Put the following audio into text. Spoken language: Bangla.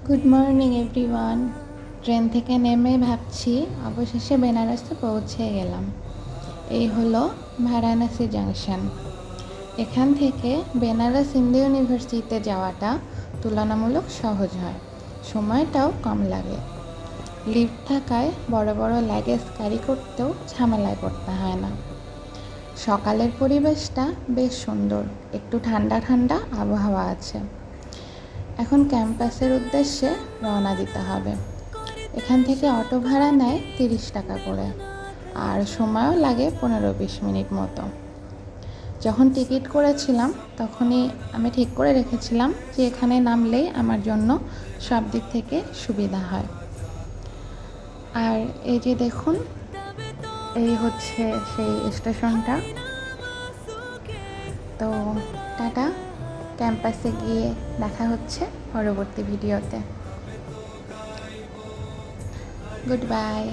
Good morning everyone. ট্রেন থেকে নেমে ভাবছি অবশেষে বেনারসে পৌঁছে গেলাম। এই হলো বারাণসী জাংশন। এখান থেকে বেনারস হিন্দু ইউনিভার্সিটিতে যাওয়াটা তুলনামূলক সহজ হয়, সময়টাও কম লাগে। লিফট থাকায় বড় বড় লাগেজ ক্যারি করতেও ঝামেলায় পড়তে হয় না। সকালের পরিবেশটা বেশ সুন্দর, একটু ঠান্ডা ঠান্ডা আবহাওয়া আছে। এখন ক্যাম্পাসের উদ্দেশ্যে রওনা দিতে হবে। এখান থেকে অটো ভাড়া নেয় 30 টাকা করে, আর সময়ও লাগে 15-20 মিনিট মতো। যখন টিকিট করেছিলাম তখনই আমি ঠিক করে রেখেছিলাম যে এখানে নামলেই আমার জন্য সব দিক থেকে সুবিধা হয়। আর এই যে দেখুন, এই হচ্ছে সেই স্টেশনটা। তো টাটা, ক্যাম্পাসে গিয়ে দেখা হচ্ছে পরবর্তী ভিডিওতে। Good bye.